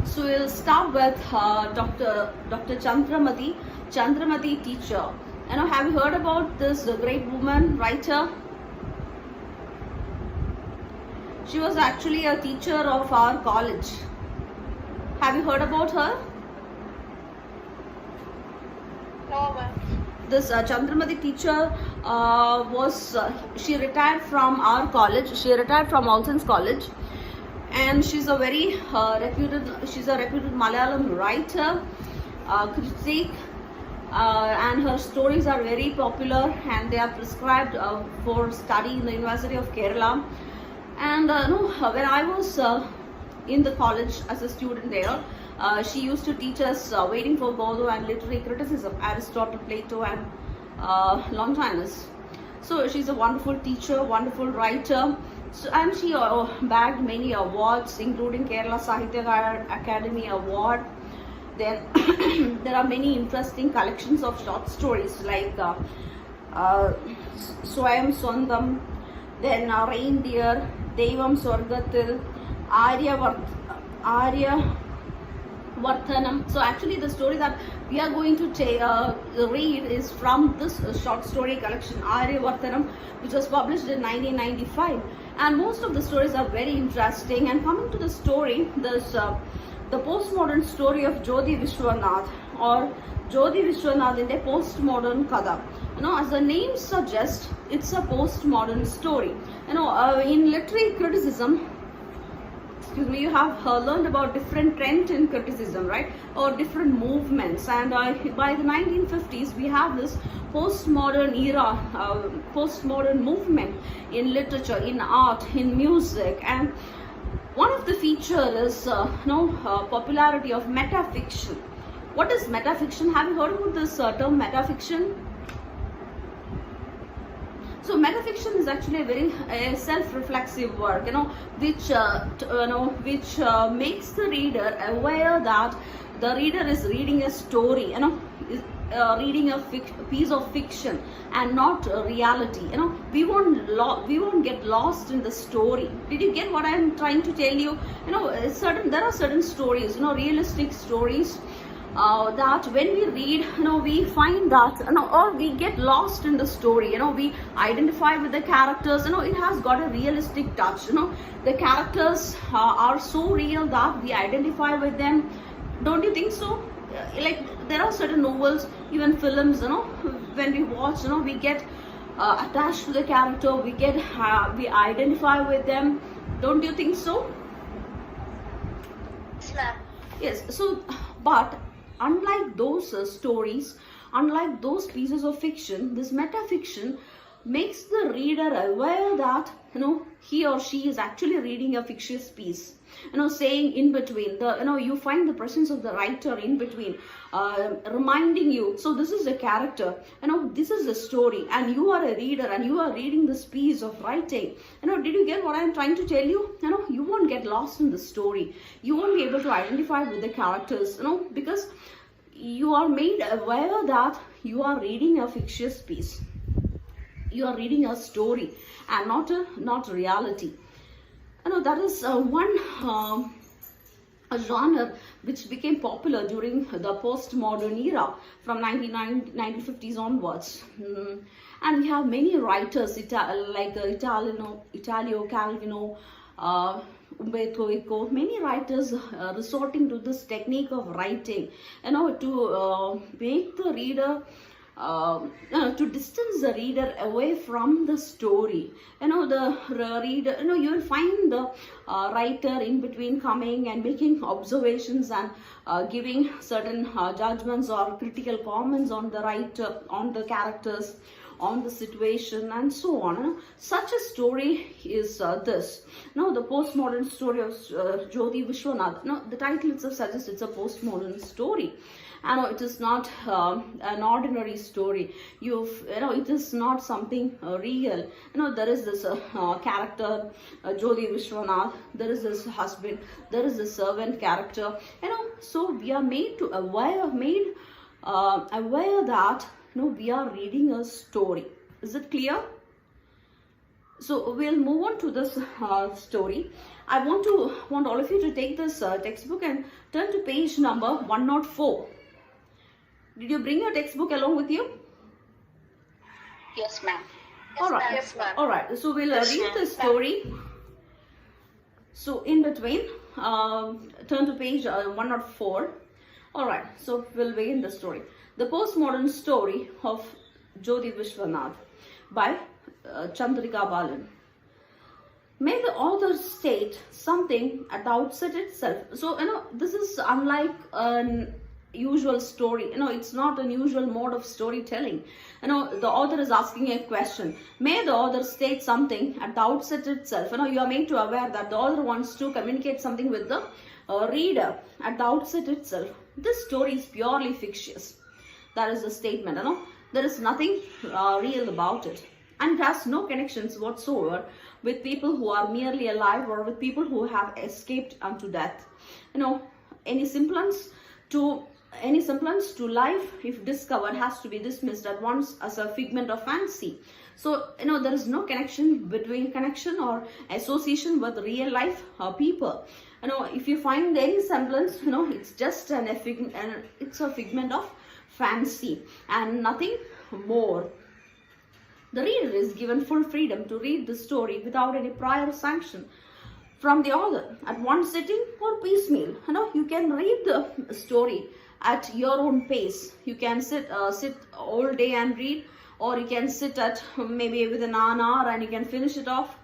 So we'll start with Dr. Chandramati teacher. Have you heard about this great woman writer? She was actually a teacher of our college. Have you heard about her? No, ma'am. This Chandramati teacher she retired from our college. She retired from All Saints College, and she's a very reputed Malayalam writer, critic, and her stories are very popular, and they are prescribed for study in the University of Kerala. And when I was in the college as a student there, she used to teach us Waiting for Godot and literary criticism, Aristotle, Plato, and Longinus. So she's a wonderful teacher, wonderful writer. So, and she bagged many awards, including Kerala Sahitya Academy Award. Then there are many interesting collections of short stories like Swayam Swandam, then Reindeer, Devam Swargathil, Arya Varthanam. So actually the story that we are going to read is from this short story collection Arya Varthanam, which was published in 1995. And most of the stories are very interesting. And coming to the story, there's the postmodern story of Jyothi Vishwanath, or Jyothi Vishwanath in a postmodern kada. As the name suggests, it's a postmodern story. In literary criticism, you have learned about different trends in criticism, right? Or different movements. And by the 1950s, we have this postmodern era, postmodern movement in literature, in art, in music. And one of the features is popularity of metafiction. What is metafiction? Have you heard about this term metafiction? So metafiction is actually a very self-reflexive work, which makes the reader aware that the reader is reading a story, reading a piece of fiction and not reality. We won't get lost in the story. Did you get what I am trying to tell you? There are certain stories, realistic stories, that when we read, we find that, or we get lost in the story. We identify with the characters. It has got a realistic touch. The characters are so real that we identify with them. Don't you think so? Like there are certain novels, even films. When we watch, we get attached to the character. We identify with them. Don't you think so? Yes. So, but unlike those stories, unlike those pieces of fiction, this metafiction makes the reader aware that he or she is actually reading a fictitious piece. Saying in between, you find the presence of the writer in between, reminding you. So this is a character. This is a story, and you are a reader, and you are reading this piece of writing. Did you get what I am trying to tell you? You won't get lost in the story. You won't be able to identify with the characters. Because you are made aware that you are reading a fictitious piece. You are reading a story and not reality. That is one a genre which became popular during the postmodern era from 1950s onwards. And we have many writers like Italo Calvino, Umberto Eco, many writers resorting to this technique of writing, to make the reader, to distance the reader away from the story. The reader, you will find the writer in between coming and making observations and giving certain judgments or critical comments on the writer, on the characters, on the situation, and so on. Such a story is this. The postmodern story of Jyothi Vishwanath. The title itself suggests it's a postmodern story. It is not an ordinary story. It is not something real. There is this character, Jyothi Vishwanath. There is this husband. There is this servant character. So we are made aware that we are reading a story. Is it clear? So we'll move on to this story. I want all of you to take this textbook and turn to page number 104. Did you bring your textbook along with you? Yes, ma'am. All right. Yes, ma'am. All right. So we'll Yes, read ma'am. the story. So in between, turn to page 104. All right. So we'll begin the story. The postmodern story of Jyothi Vishwanath by Chandrika Balan. May the author state something at the outset itself. So, this is unlike an usual story. It's not an usual mode of storytelling. The author is asking a question. May the author state something at the outset itself. You are made to aware that the author wants to communicate something with the reader at the outset itself. This story is purely fictitious. That is the statement. There is nothing real about it. And it has no connections whatsoever with people who are merely alive or with people who have escaped unto death. Any semblance to life, if discovered, has to be dismissed at once as a figment of fancy. So, there is no connection or association with real life people. If you find any semblance, it's just it's a figment of fancy and nothing more. The reader is given full freedom to read the story without any prior sanction from the author at one sitting or piecemeal. You can read the story at your own pace. You can sit all day and read, or you can sit at maybe within an hour and you can finish it off.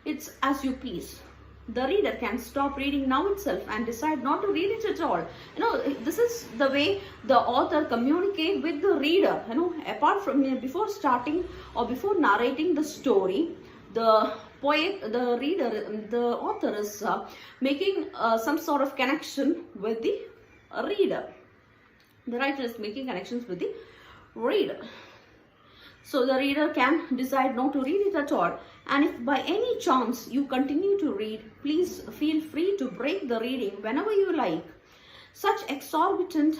It's as you please. The reader can stop reading now itself and decide not to read it at all. This is the way the author communicate with the reader. Apart from before starting or before narrating the story, the author is making some sort of connection with the reader. The writer is making connections with the reader. So the reader can decide not to read it at all. And if by any chance you continue to read, please feel free to break the reading whenever you like. Such exorbitant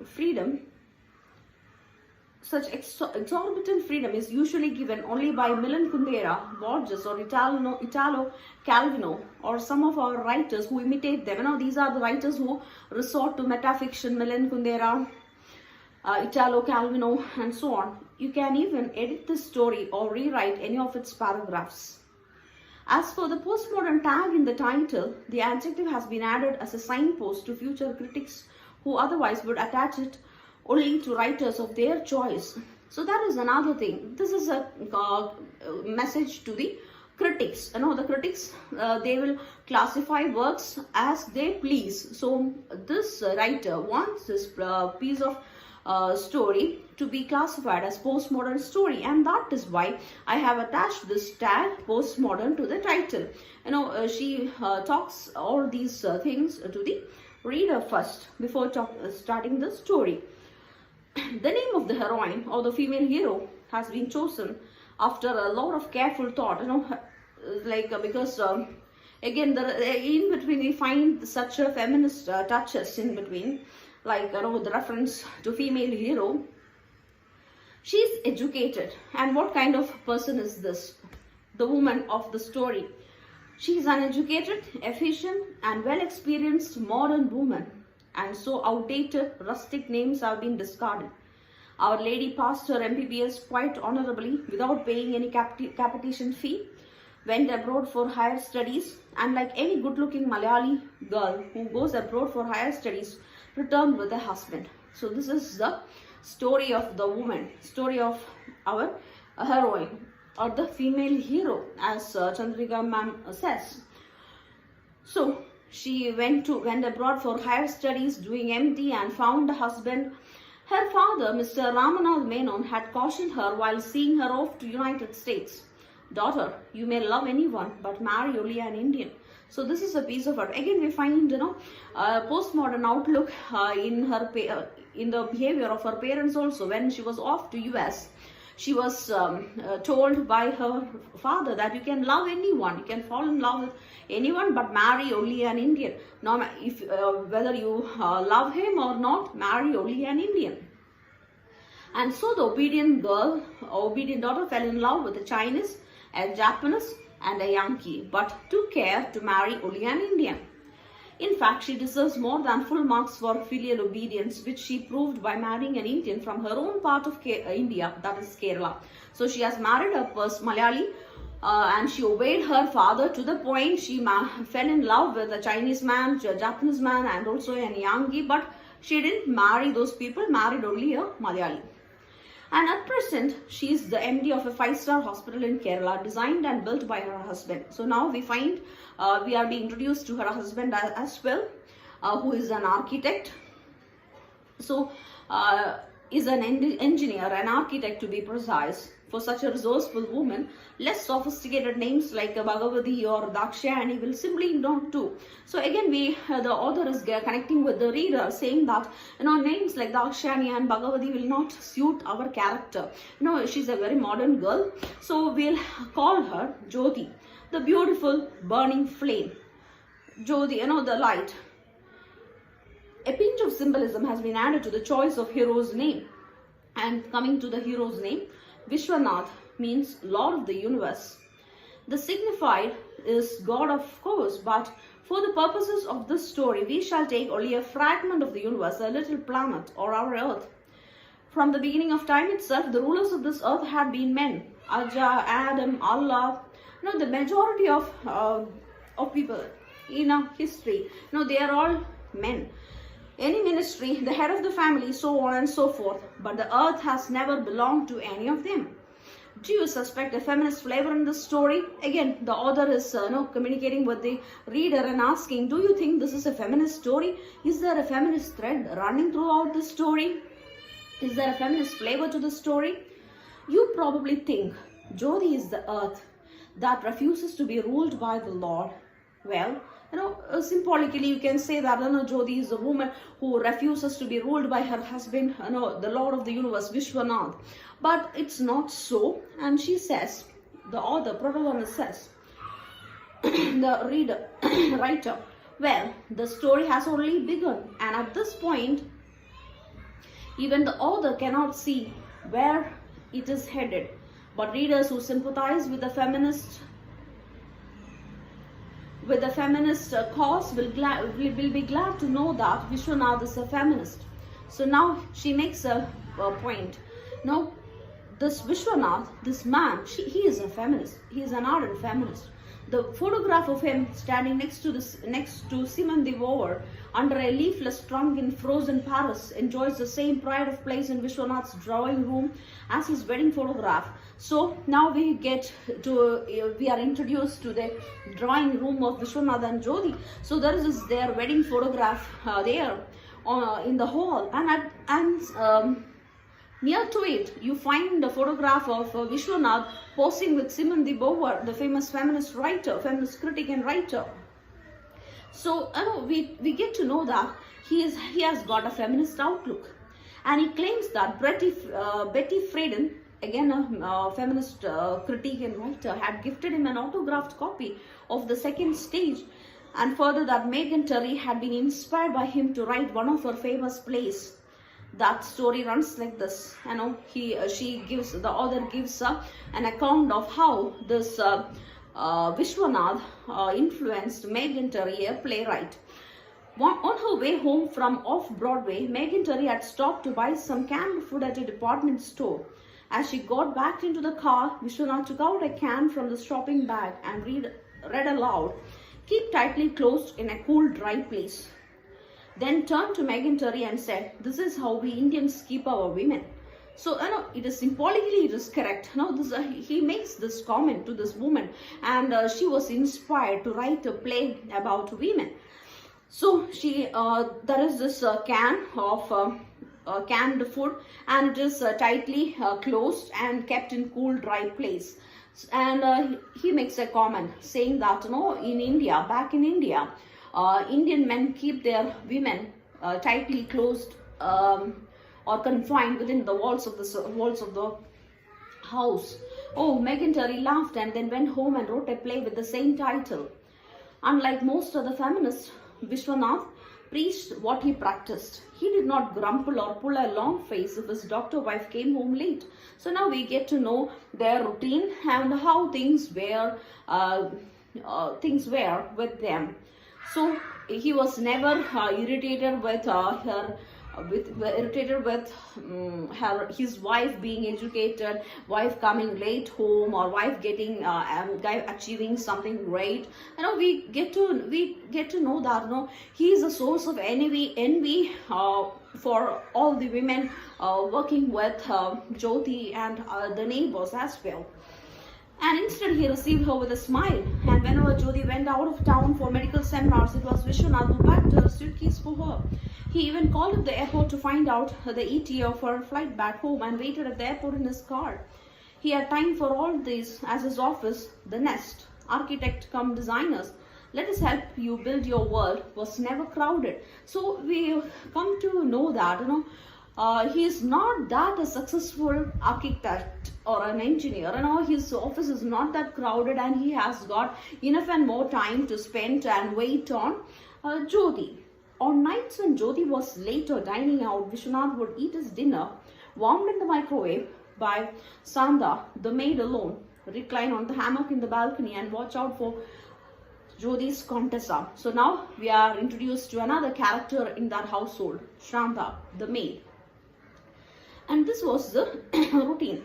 freedom is usually given only by Milan Kundera, Borges, or Italo Calvino, or some of our writers who imitate them. These are the writers who resort to metafiction, Milan Kundera, Italo Calvino, and so on. You can even edit the story or rewrite any of its paragraphs. As for the postmodern tag in the title, the adjective has been added as a signpost to future critics who otherwise would attach it only to writers of their choice. So that is another thing. This is a message to the critics. The critics, they will classify works as they please. So this writer wants this piece of story to be classified as postmodern story, and that is why I have attached this tag postmodern to the title. She talks all these things to the reader first before starting the story. The name of the heroine or the female hero has been chosen after a lot of careful thought, because again, in between we find such a feminist touches in between, the reference to female hero. She's educated, and what kind of person is this? The woman of the story. She's an educated, efficient, and well-experienced modern woman, and so outdated, rustic names have been discarded. Our lady passed her MBBS quite honorably without paying any capitation fee, went abroad for higher studies, and like any good-looking Malayali girl who goes abroad for higher studies, returned with a husband. So this is the story of the woman, story of our heroine or the female hero, as Chandrika ma'am says. So she went abroad for higher studies, doing MD, and found a husband. Her father, Mr. Ramanath Menon, had cautioned her while seeing her off to United States. Daughter, you may love anyone, but marry only an Indian. So this is a piece of art. Again, we find postmodern outlook in the behavior of her parents also. When she was off to US, she was told by her father that you can love anyone, you can fall in love with anyone, but marry only an Indian. Now, if whether you love him or not, marry only an Indian. And so the obedient daughter fell in love with a Chinese a Japanese and a Yankee, but took care to marry only an Indian. In fact, she deserves more than full marks for filial obedience, which she proved by marrying an Indian from her own part of India, that is Kerala. So she has married a Malayali, and she obeyed her father to the point she fell in love with a Chinese man, a Japanese man, and also an Yankee, but she didn't marry those people, married only a Malayali. And at present, she is the MD of a 5-star hospital in Kerala, designed and built by her husband. So now we find we are being introduced to her husband as well, who is an architect. So is an engineer, an architect to be precise. For such a resourceful woman, less sophisticated names like Bhagavati or Dakshayani will simply not do. So again, the author is connecting with the reader, saying that names like Dakshayani and Bhagavati will not suit our character. She's a very modern girl, so we'll call her Jyothi, the beautiful burning flame. Jyothi, the light. A pinch of symbolism has been added to the choice of hero's name. And coming to the hero's name, Vishwanath means Lord of the Universe. The signified is God, of course, but for the purposes of this story, we shall take only a fragment of the universe, a little planet or our earth. From the beginning of time itself, the rulers of this earth had been men. Aja, Adam, Allah, the majority of people in history, they are all men. Any ministry, the head of the family, so on and so forth. But the earth has never belonged to any of them. Do you suspect a feminist flavor in this story? Again, the author is communicating with the reader and asking, do you think this is a feminist story? Is there a feminist thread running throughout the story? Is there a feminist flavor to the story? You probably think Jyothi is the earth that refuses to be ruled by the Lord. Well, symbolically you can say that Jyothi is a woman who refuses to be ruled by her husband, the Lord of the Universe, Vishwanath. But it's not so. And she says, the author, protagonist says, the writer, well, the story has only begun. And at this point, even the author cannot see where it is headed. But readers who sympathize with the feminist cause will be glad to know that Vishwanath is a feminist. So now she makes a point. Now, this Vishwanath, this man, he is a feminist. He is an ardent feminist. The photograph of him standing next to Simone de Beauvoir under a leafless trunk in frozen Paris enjoys the same pride of place in Vishwanath's drawing room as his wedding photograph. So now we are introduced to the drawing room of Vishwanath and Jyothi. So there is their wedding photograph there in the hall, and near to it you find the photograph of Vishwanath posing with Simone de Beauvoir, the famous feminist writer, feminist critic and writer. So we get to know that he has got a feminist outlook, and he claims that Betty Friedan, again a feminist critic and writer, had gifted him an autographed copy of The Second Stage, and further that Megan Terry had been inspired by him to write one of her famous plays. That story runs like this. The author gives an account of how this Vishwanath influenced Megan Terry, a playwright. On her way home from off-Broadway, Megan Terry had stopped to buy some canned food at a department store. As she got back into the car, Vishwanath took out a can from the shopping bag and read aloud, "Keep tightly closed in a cool, dry place." Then turned to Megan Terry and said, "This is how we Indians keep our women." So, it is symbolically, it is correct. He makes this comment to this woman, and she was inspired to write a play about women. So, there is this can of canned food, and it is tightly closed and kept in cool, dry place. And he makes a comment saying that, in India, back in India, Indian men keep their women tightly closed or confined within the walls of the house. Oh, Megan Terry laughed and then went home and wrote a play with the same title. Unlike most other feminists, Vishwanath preached what he practiced. He did not grumble or pull a long face if his doctor wife came home late. So now we get to know their routine and how things were with them. So he was never irritated with his wife being educated, wife coming late home, or wife getting guy achieving something great. We get to know that he is a source of envy for all the women working with Jyothi and the neighbors as well. And instead he received her with a smile. And whenever Jyothi went out of town for medical seminars, it was Vishwanath who packed her suitcase for her. He even called at the airport to find out the ETA of her flight back home and waited at the airport in his car. He had time for all this as his office, the Nest, architect cum designers. Let us help you build your world, was never crowded. So we come to know that he is not that a successful architect or an engineer. His office is not that crowded, and he has got enough and more time to spend and wait on Jyothi. On nights when Jyothi was late or dining out, Vishwanath would eat his dinner warmed in the microwave by Sanda, the maid alone, recline on the hammock in the balcony and watch out for Jyothi's Contessa. So now we are introduced to another character in that household, Shanta, the maid. And this was the routine.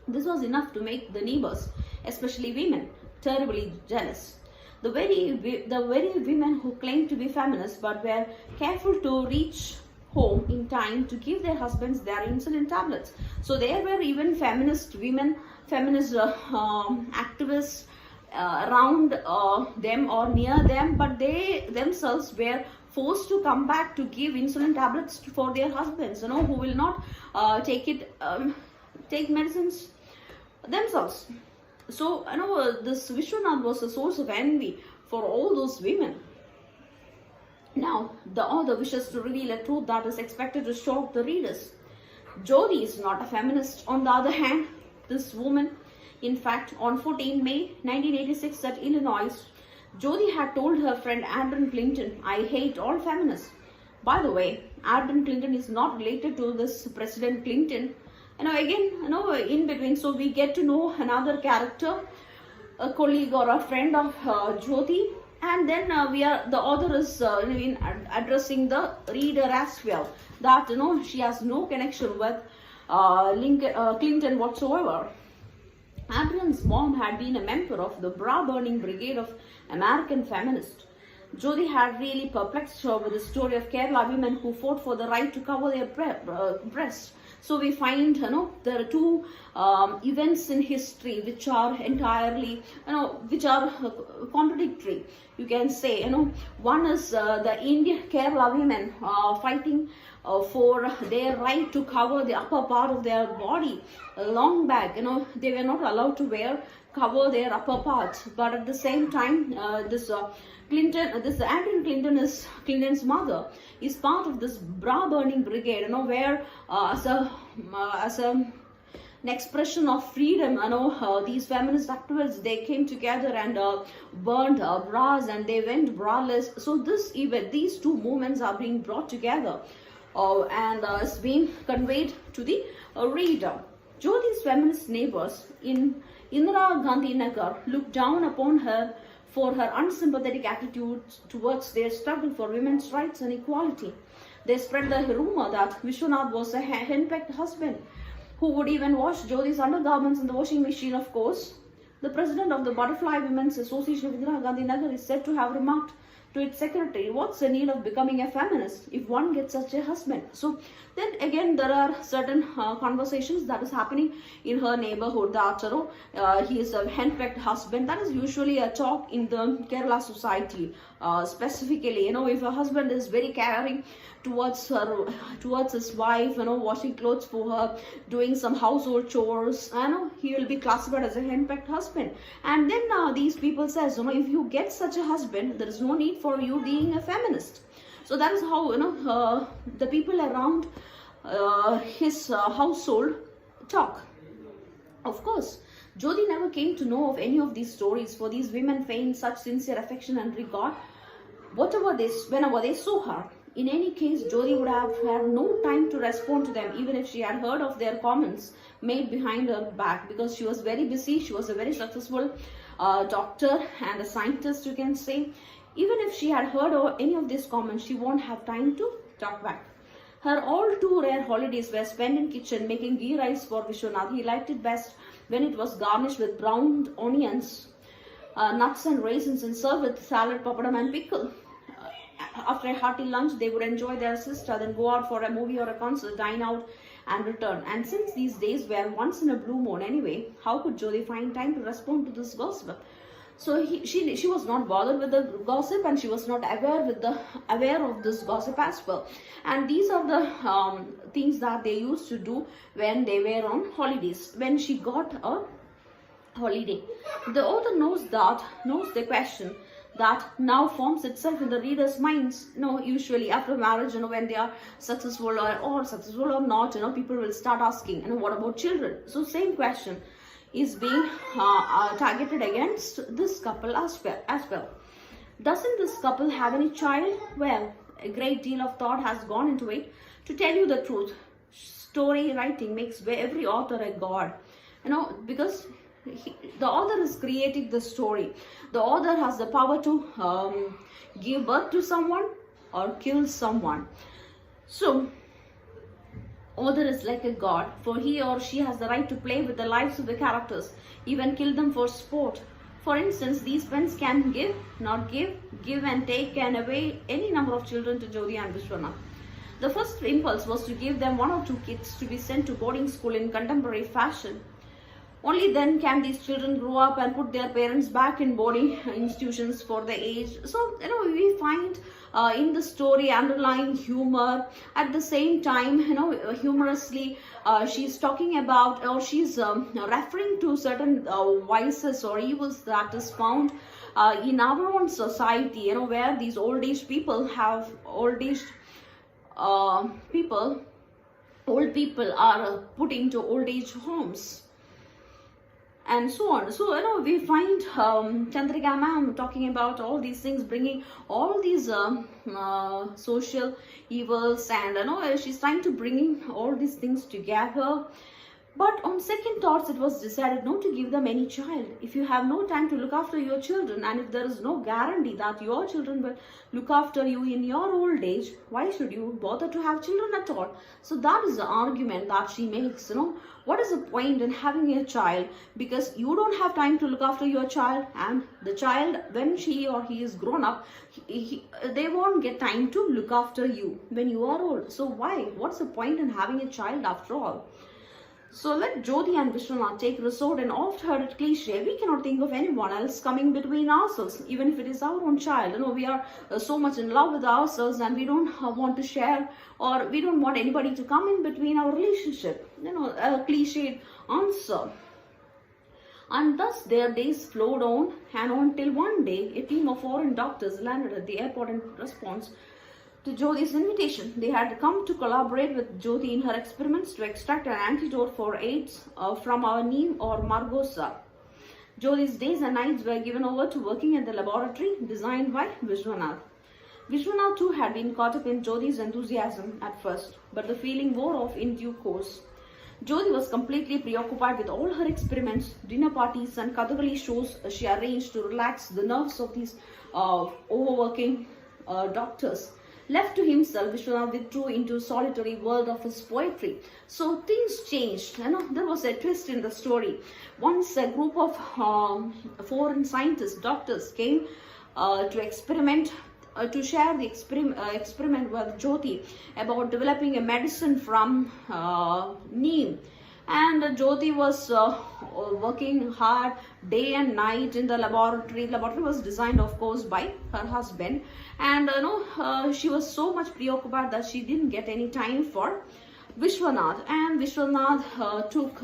This was enough to make the neighbors, especially women, terribly jealous. The very women who claimed to be feminists but were careful to reach home in time to give their husbands their insulin tablets. So there were even feminist women, feminist activists around them or near them, but they themselves were forced to come back to give insulin tablets for their husbands, who will not take medicines themselves. So this Vishwanath was a source of envy for all those women. Now the author wishes to reveal a truth that is expected to shock the readers. Jyothi is not a feminist. On the other hand, this woman, in fact, on 14 May 1986 at Illinois, Jyothi had told her friend Adrian Clinton, "I hate all feminists." By the way, Adrian Clinton is not related to this President Clinton. In between, so we get to know another character, a colleague or a friend of Jyothi, and then the author is addressing the reader as well, that she has no connection with Clinton whatsoever. Adrian's mom had been a member of the bra-burning brigade of American feminists. Jyothi had really perplexed her with the story of Kerala women who fought for the right to cover their breasts. So we find, there are two events in history which are entirely, which are contradictory. You can say, one is the Indian Kerala women fighting for their right to cover the upper part of their body. Long back, they were not allowed to cover their upper parts. But at the same time, this Adrian Clinton is Clinton's mother, is part of this bra-burning brigade, where as an expression of freedom, these feminist activists, they came together and burned bras, and they went braless. So these two movements are being brought together and is being conveyed to the reader. Jyothi's feminist neighbors in Indira Gandhi Nagar looked down upon her for her unsympathetic attitude towards their struggle for women's rights and equality. They spread the rumor that Vishwanath was a henpecked husband who would even wash Jyothi's undergarments in the washing machine, of course. The president of the Butterfly Women's Association of Indira Gandhi Nagar is said to have remarked to its secretary, "What's the need of becoming a feminist if one gets such a husband?" So then again, there are certain conversations that is happening in her neighborhood that he is a henpecked husband. That is usually a talk in the Kerala society. Specifically, if a husband is very caring towards his wife, washing clothes for her, doing some household chores, he will be classified as a henpecked husband. And then these people says, if you get such a husband, there is no need for you being a feminist. So that is how the people around his household talk. Of course, Jyothi never came to know of any of these stories, for these women feigned such sincere affection and regard whenever they saw her. In any case, Jyothi would have had no time to respond to them, even if she had heard of their comments made behind her back, because she was very busy. She was a very successful doctor and a scientist, you can say. Even if she had heard any of these comments, she won't have time to talk back. Her all too rare holidays were spent in kitchen making ghee rice for Vishwanath. He liked it best when it was garnished with browned onions, nuts and raisins, and served with salad, papadam and pickle. After a hearty lunch, they would enjoy their sister, then go out for a movie or a concert, dine out and return. And since these days were once in a blue moon anyway, how could Jyothi find time to respond to this gossip? So she was not bothered with the gossip, and she was not aware of this gossip as well. And these are the things that they used to do when they were on holidays. When she got a holiday, the author knows the question that now forms itself in the reader's minds. Usually after marriage, when they are successful or successful or not, people will start asking, what about children? So same question is being targeted against this couple as well. Doesn't this couple have any child? Well, a great deal of thought has gone into it. To tell you the truth, story writing makes every author a god, because the author is creating the story. The author has the power to give birth to someone or kill someone. So author is like a god, for he or she has the right to play with the lives of the characters, even kill them for sport. For instance, these pens can give, not give, give and take, and away any number of children to Jyothi and Vishwanath. The first impulse was to give them 1 or 2 kids to be sent to boarding school in contemporary fashion. Only then can these children grow up and put their parents back in boarding institutions for the age. So, we find in the story underlying humor. At the same time, humorously, she's talking about, or she's referring to certain vices or evils that is found in our own society, where these old age people have old people are put into old age homes, and so on. So, we find Chandrika ma'am talking about all these things, bringing all these social evils, and she's trying to bring all these things together. But on second thoughts, it was decided not to give them any child. If you have no time to look after your children, and if there is no guarantee that your children will look after you in your old age, why should you bother to have children at all? So that is the argument that she makes. What is the point in having a child? Because you don't have time to look after your child, and the child, when she or he is grown up, they won't get time to look after you when you are old. So why? What's the point in having a child after all? So let Jyothi and Vishwanath take resort an oft-heard cliche. We cannot think of anyone else coming between ourselves, even if it is our own child. We are so much in love with ourselves, and we don't want to share, or we don't want anybody to come in between our relationship. A cliched answer. And thus their days flowed on and on till one day a team of foreign doctors landed at the airport in response to Jyothi's invitation. They had come to collaborate with Jyothi in her experiments to extract an antidote for AIDS from our neem or margosa. Jyothi's days and nights were given over to working at the laboratory designed by Vishwanath. Vishwanath too had been caught up in Jyothi's enthusiasm at first, but the feeling wore off in due course. Jyothi was completely preoccupied with all her experiments, dinner parties and Kathakali shows she arranged to relax the nerves of these overworking doctors. Left to himself, Vishwanath withdrew into a solitary world of his poetry. So things changed. There was a twist in the story. Once a group of foreign scientists, doctors, came to experiment, to share the experiment with Jyothi about developing a medicine from neem. And Jyothi was working hard day and night in the laboratory. The laboratory was designed, of course, by her husband. And she was so much preoccupied that she didn't get any time for Vishwanath. And Vishwanath took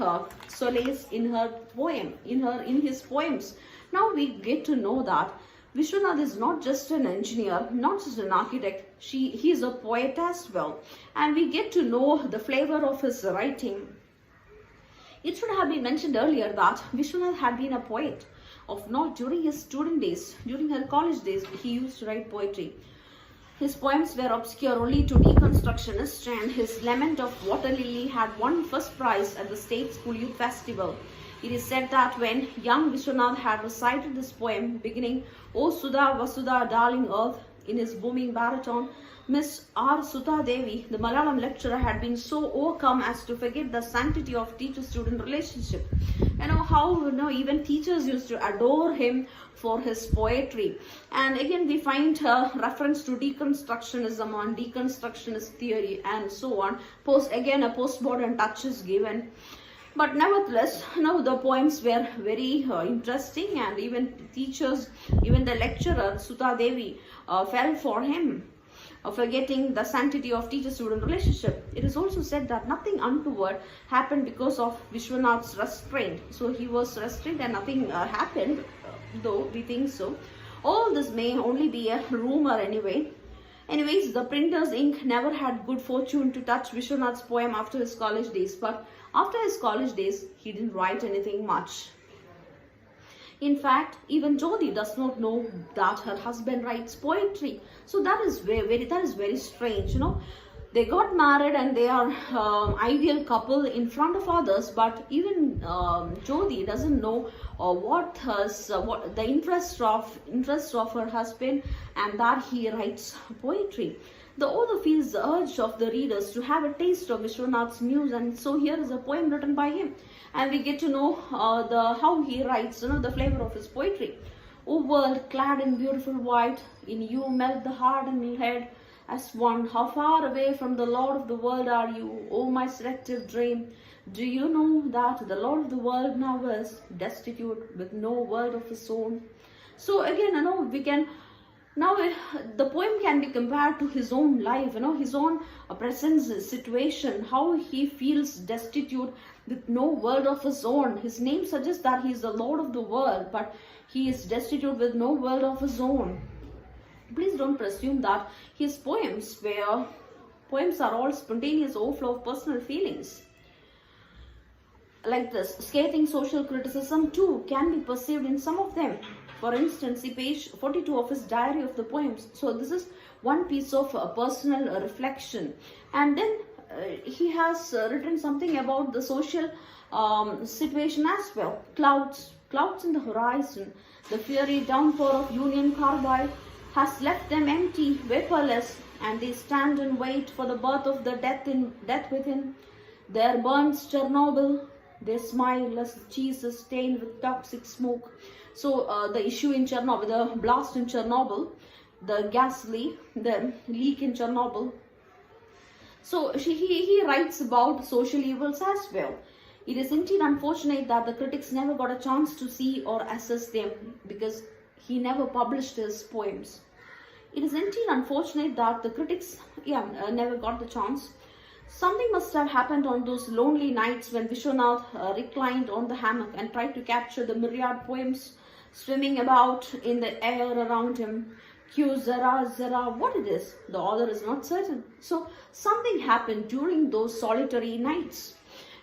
solace in her poem, in his poems. Now we get to know that Vishwanath is not just an engineer, not just an architect. He is a poet as well. And we get to know the flavor of his writing. It should have been mentioned earlier that Vishwanath had been a poet. of not during his student days, during her college days, he used to write poetry. His poems were obscure only to deconstructionists, and his Lament of Water Lily had won first prize at the State School Youth Festival. It is said that when young Vishwanath had recited this poem beginning, O Sudha Vasudha Darling Earth, in his booming baritone, Miss R. Sudha Devi, the Malayalam lecturer, had been so overcome as to forget the sanctity of teacher-student relationship. How even teachers used to adore him for his poetry. And again we find a reference to deconstructionism and deconstructionist theory and so on. Again a postmodern touch is given. But nevertheless, the poems were very interesting, and even teachers, even the lecturer, Sudha Devi, fell for him, forgetting the sanctity of teacher-student relationship. It is also said that nothing untoward happened because of Vishwanath's restraint. So he was restrained and nothing happened, though we think so. All this may only be a rumor anyway. Anyways, the printer's ink never had good fortune to touch Vishwanath's poem after his college days. But after his college days, he didn't write anything much. In fact, even Jyothi does not know that her husband writes poetry. So that is very strange. They got married and they are ideal couple in front of others, but even Jyothi doesn't know what the interest of her husband, and that he writes poetry. The author feels the urge of the readers to have a taste of Vishwanath's muse, and so here is a poem written by him, and we get to know how he writes, the flavor of his poetry. O world clad in beautiful white, in you melt the heart and head as one. How far away from the Lord of the world are you, O my selective dream? Do you know that the Lord of the world now is destitute with no world of his own? So again, we can now the poem can be compared to his own life, his own present situation, how he feels destitute with no world of his own. His name suggests that he is the Lord of the world, but he is destitute with no world of his own. Please don't presume that his poems are all spontaneous overflow of personal feelings. Like this, scathing social criticism too can be perceived in some of them. For instance, see page 42 of his diary of the poems. So this is one piece of personal reflection. And then he has written something about the social situation as well. Clouds in the horizon, the fiery downpour of Union Carbide has left them empty, vaporless, and they stand and wait for the birth of the death within. There burns Chernobyl, they smile as the cheese is stained with toxic smoke. So the issue in Chernobyl, the blast in Chernobyl, the gas leak, the leak in Chernobyl. So he writes about social evils as well. It is indeed unfortunate that the critics never got a chance to see or assess them, because he never published his poems. It is indeed unfortunate that the critics never got the chance. Something must have happened on those lonely nights when Vishwanath reclined on the hammock and tried to capture the myriad poems swimming about in the air around him. Q Zara Zara, what it is, the author is not certain. So something happened during those solitary nights.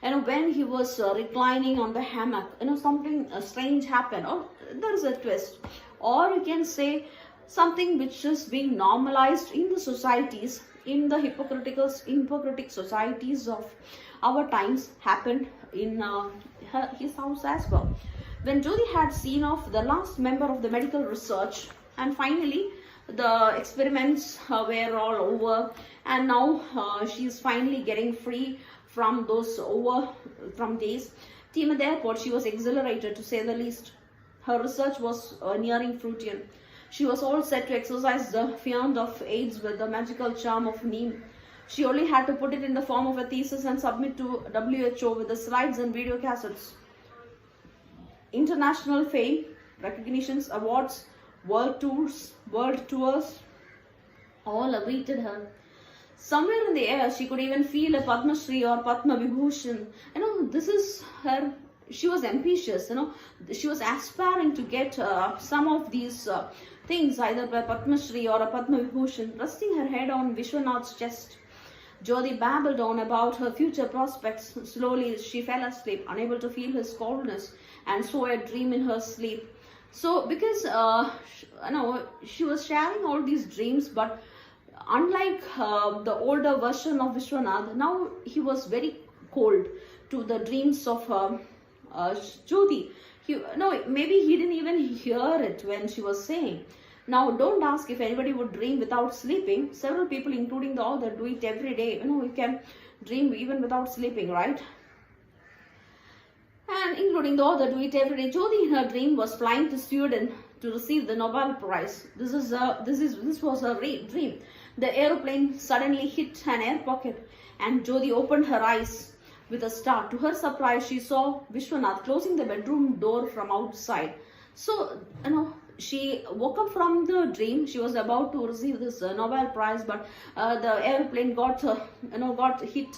When he was reclining on the hammock, something strange happened, or there is a twist, or you can say something which is being normalized in the societies, in the hypocritic societies of our times, happened in his house as well. When Jyothi had seen off the last member of the medical research, and finally the experiments were all over, and now she is finally getting free from those days. Team at the airport, she was exhilarated to say the least. Her research was nearing fruition. She was all set to exercise the fiend of AIDS with the magical charm of neem. She only had to put it in the form of a thesis and submit to WHO with the slides and video cassettes. International fame, recognitions, awards, world tours, all awaited her. Somewhere in the air, she could even feel a Padma Sree or Padma Vibhushan. This is her. She was ambitious. She was aspiring to get some of these things, either by Padma Sree or a Padma Vibhushan. Resting her head on Vishwanath's chest, Jyothi babbled on about her future prospects. Slowly, she fell asleep, unable to feel his coldness, and saw a dream in her sleep. So because she was sharing all these dreams, but unlike the older version of Vishwanath, now he was very cold to the dreams of Jyothi. Maybe he didn't even hear it when she was saying. Now, don't ask if anybody would dream without sleeping. Several people, including the author, do it every day. You can dream even without sleeping, right? And including the author, do it every day. Jyothi, in her dream, was flying to Sweden to receive the Nobel Prize. This was her dream. The aeroplane suddenly hit an air pocket, and Jyothi opened her eyes with a start. To her surprise, she saw Vishwanath closing the bedroom door from outside. So, she woke up from the dream. She was about to receive this Nobel Prize, but the airplane got hit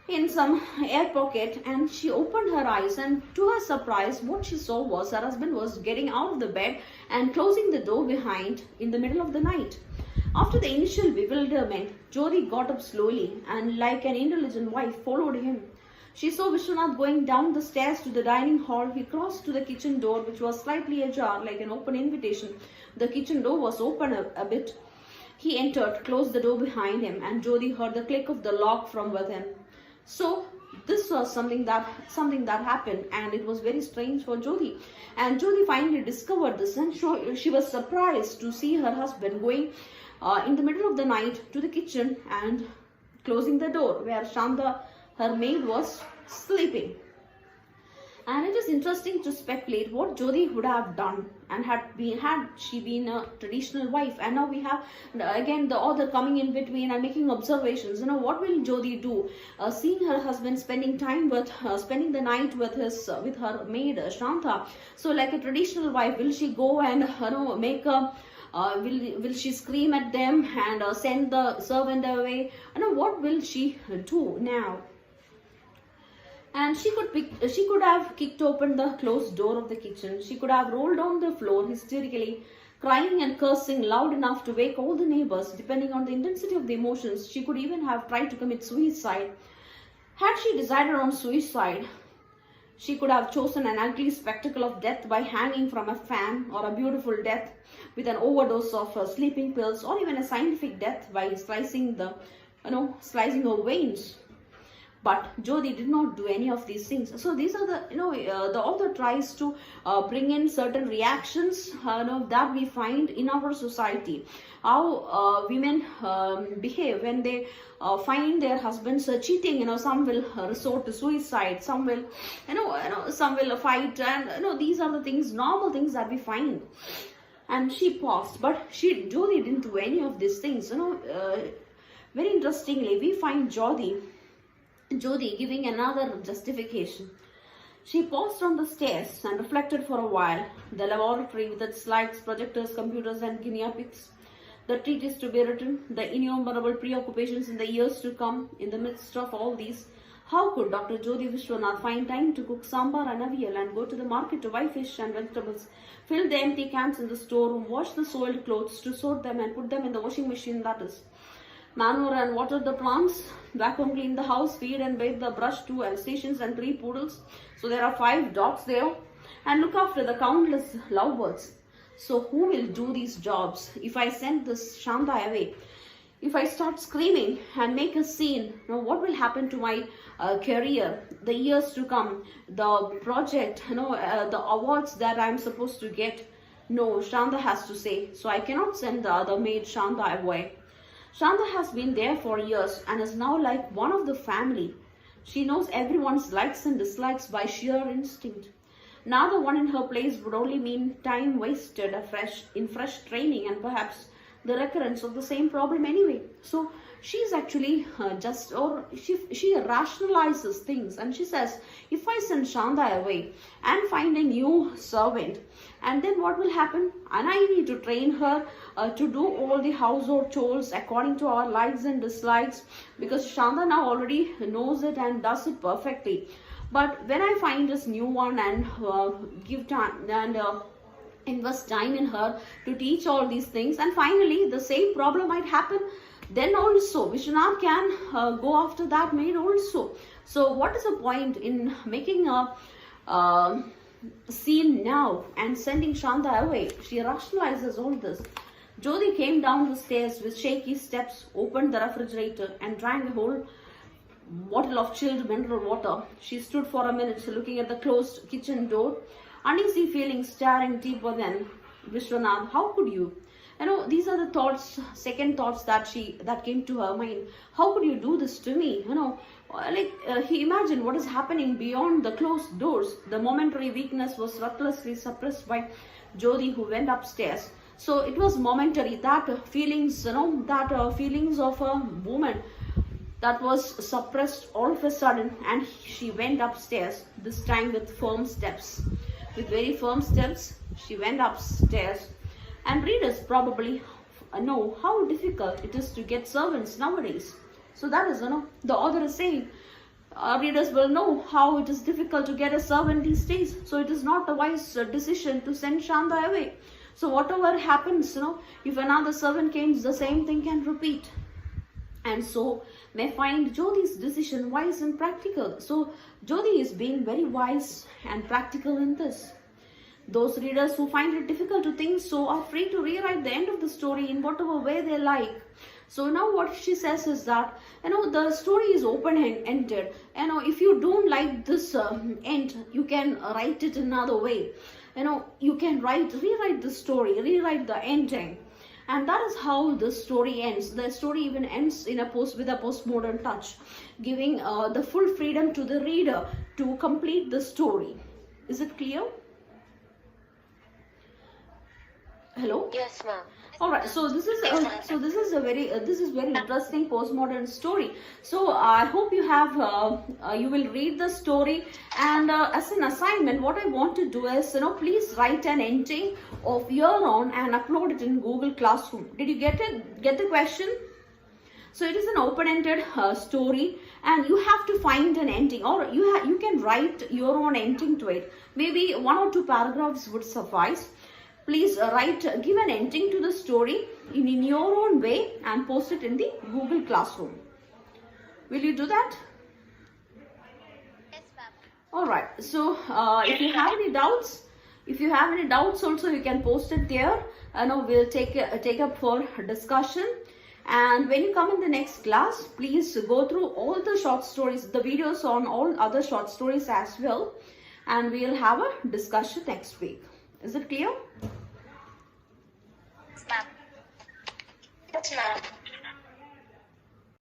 in some air pocket, and she opened her eyes, and to her surprise, what she saw was her husband was getting out of the bed and closing the door behind in the middle of the night. After the initial bewilderment, Jyothi got up slowly and, like an intelligent wife, followed him. She saw Vishwanath going down the stairs to the dining hall. He crossed to the kitchen door, which was slightly ajar, like an open invitation. The kitchen door was open a bit. He entered, closed the door behind him, and Jyothi heard the click of the lock from within. So this was something that happened, and it was very strange for Jyothi. And Jyothi finally discovered this, and she was surprised to see her husband going in the middle of the night to the kitchen and closing the door where Shanta, her maid, was sleeping. And it is interesting to speculate what Jyothi would have done, and had she been a traditional wife. And now we have again the author coming in between and making observations. What will Jyothi do? Seeing her husband spending the night with her maid Shanta. So, like a traditional wife, will she go and make a will she scream at them and send the servant away? What will she do now? And she could have kicked open the closed door of the kitchen. She could have rolled on the floor hysterically, crying and cursing loud enough to wake all the neighbors. Depending on the intensity of the emotions, she could even have tried to commit suicide. Had she decided on suicide, she could have chosen an ugly spectacle of death by hanging from a fan, or a beautiful death with an overdose of sleeping pills, or even a scientific death by slicing her veins. But Jyothi did not do any of these things. So these are the author tries to bring in certain reactions that we find in our society. How women behave when they find their husbands cheating. Some will resort to suicide. Some will, some will fight, and these are the things, normal things that we find. And she paused, but Jyothi didn't do any of these things. Very interestingly, we find Jyothi giving another justification. She paused on the stairs and reflected for a while. The laboratory with its lights, projectors, computers, and guinea pigs. The treatise to be written, the innumerable preoccupations in the years to come. In the midst of all these, how could Dr. Jyothi Vishwanath find time to cook sambar and avial, and go to the market to buy fish and vegetables, fill the empty cans in the storeroom, wash the soiled clothes, to sort them and put them in the washing machine, that is, manure and water the plants, vacuum clean the house, feed and bathe the brush, 2 Alsatians and 3 poodles. So there are 5 dogs there, and look after the countless lovebirds. So who will do these jobs? If I send this Shanta away, if I start screaming and make a scene, what will happen to my career, the years to come, the project, the awards that I'm supposed to get? No, Shanta has to say. So I cannot send the other maid Shanta away. Shanta has been there for years and is now like one of the family. She knows everyone's likes and dislikes by sheer instinct. Another one in her place would only mean time wasted in fresh training, and perhaps the recurrence of the same problem anyway. So she's actually she rationalizes things, and she says, if I send Shanta away and find a new servant, and then what will happen? And I need to train her to do all the household chores according to our likes and dislikes, because Shanta now already knows it and does it perfectly. But when I find this new one and give time and invest time in her to teach all these things, and finally the same problem might happen, then also Vishwanath can go after that maid also. So what is the point in making a scene now and sending Shanta away. She rationalizes all this. Jyothi came down the stairs with shaky steps, opened the refrigerator and drank a whole bottle of chilled mineral water. She stood for a minute looking at the closed kitchen door, uneasy feelings staring deeper than. Vishwanath, how could you? These are the thoughts, second thoughts that came to her mind. How could you do this to me? He imagined what is happening beyond the closed doors. The momentary weakness was ruthlessly suppressed by Jyothi, who went upstairs. So it was momentary. That feelings, feelings of a woman that was suppressed all of a sudden, and she went upstairs. This time with firm steps, with very firm steps. She went upstairs. And readers probably know how difficult it is to get servants nowadays. So that is, the author is saying, readers will know how it is difficult to get a servant these days. So it is not a wise decision to send Shanta away. So whatever happens, if another servant comes, the same thing can repeat. And so may find Jyothi's decision wise and practical. So Jyothi is being very wise and practical in this. Those readers who find it difficult to think so are free to rewrite the end of the story in whatever way they like. So now what she says is that, the story is open-ended. If you don't like this end, you can write it another way. You can rewrite the story, rewrite the ending. And that is how the story ends. The story even ends with a postmodern touch, giving the full freedom to the reader to complete the story. Is it clear? Hello? Yes, ma'am. All right. So this is very interesting postmodern story. So I hope you have you will read the story, and as an assignment, what I want to do is please write an ending of your own and upload it in Google Classroom. Did you get it? Get the question? So it is an open-ended story, and you have to find an ending, or you can write your own ending to it. Maybe 1 or 2 paragraphs would suffice. Please give an ending to the story in your own way and post it in the Google Classroom. Will you do that? Yes, ma'am. All right. So if you have any doubts, also you can post it there. We'll take up for discussion. And when you come in the next class, please go through all the short stories, the videos on all other short stories as well, and we'll have a discussion next week. Is it clear? Yes, ma'am. Yes, ma'am.